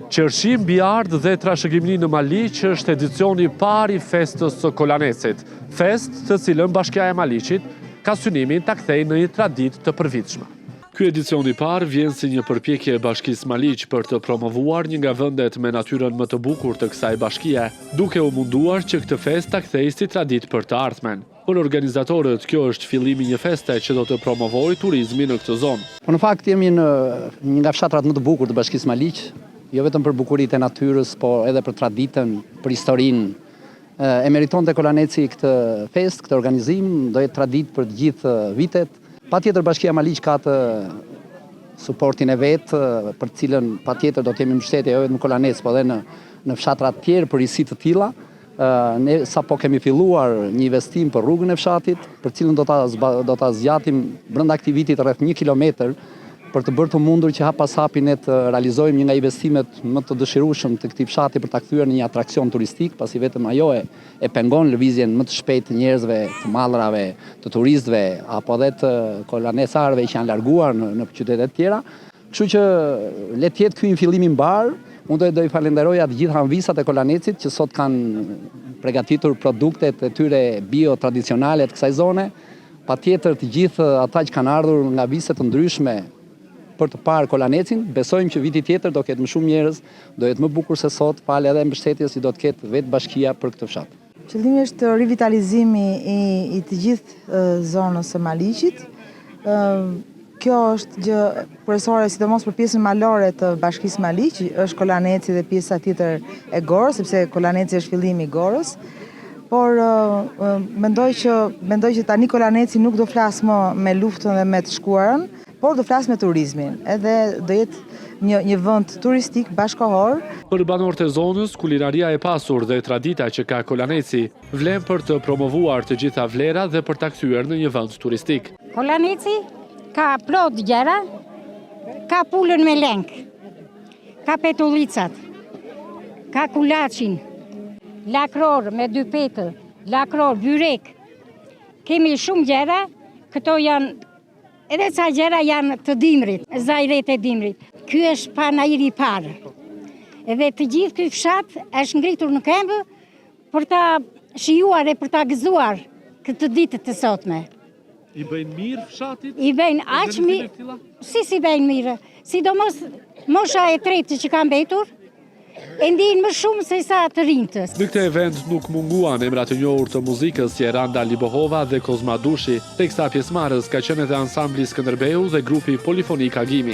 Qershim, Biardh dhe Trashëgimni në Maliq është edicioni i parë i festës së Kolanecit, fest të cilën Bashkia e Maliqit ka synimin ta kthejë në një traditë të përvitshme. Ky edicion i parë vjen si një përpjekje e Bashkisë Maliq për të promovuar një nga vendet me natyrën më të bukur të kësaj bashkie, duke u munduar që këtë fest ta kthejë si traditë për të ardhmen. Për organizatorët, kjo është fillimi një feste që do të promovojë turizmin në këtë zonë. Në fakt jemi në një nga fshatrat më të bukur të Bashkisë Maliq, jo vetëm për bukuritë e natyrës, por edhe për traditën, për historinë. E meritonte Kolaneci këtë fest, këtë organizim, do jetë traditë për të gjithë vitet. Patjetër Bashkia Maliq ka të suportin e vetë, për cilën patjetër do të jemi mbështetje jo vetëm në Kolanec, por edhe në fshatrat tjerë për risi të tilla. Ne sapo kemi filluar një investim për rrugën e fshatit, për cilën do ta zgjatim brenda këtij viti rreth 1 kilometër, për të bërë të mundur që hap pas hapi ne të realizojmë një nga investimet më të dëshirueshëm të këtij fshati për ta kthyer në një atraksion turistik, pasi vetëm ajo e pengon lëvizjen më të shpejtë të njerëzve, të mallrave, të turistëve, apo edhe të kolanecarëve që janë larguar në qytete të tjera. Kështu që le të jetë ky një fillim i mbar. Unë do i falenderoja të gjitha anvisat e Kolanecit që sot kanë përgatitur produktet e tyre bio-tradicionale të kësaj zone. Patjetër të gjithë ata që kanë ardhur nga vise të ndryshme për të parë Kolanecin, besojmë që viti tjetër do ketë më shumë njerëz, do jetë më bukur se sot, falë edhe mbështetjes që do të ketë vetë bashkia për këtë fshat. Qëllimi është rivitalizimi i të gjithë zonës së Maliqit. Kjo është gjë kryesore, sidomos për pjesën malore të Bashkisë Maliq, është Kolaneci dhe pjesa tjetër e Gorës, sepse Kolaneci është fillimi i Gorës. Por mendoj që tani Kolaneci nuk do flas më me luftën dhe me të shkuarën, por do flas me turizmin. Edhe do jetë një vend turistik bashkohor. Për banorët e zonës, kulinaria e pasur dhe tradita që ka Kolaneci vlen për të promovuar të gjitha vlerat dhe për ta kthyer në një vend turistik. Kolaneci ka plot gjëra, ka pulën me lenk, ka petullicat, ka kulaçin, lakror me 2 petë, lakror, byrek. Kemi shumë gjëra, këto janë, edhe ca gjëra janë të dimrit, zajret e dimrit. Ky është panajiri i parë. Edhe të gjithë ky fshat është ngritur në këmbë për ta shijuar e për ta gëzuar këtë ditë të sotme. I bëjnë mirë fshatit? I bëjnë aq mirë. Si bëjnë mirë. Sidomos mosha e tretë që ka mbetur, e ndiejnë më shumë se sa të rinjtës. Në këtë event nuk munguan emrat të njohur të muzikës si Randa Libohova dhe Kozma Dushi, teksa pjesëmarrës ka qenë edhe ansambli Skënderbeu dhe grupi Polifonik Agimi.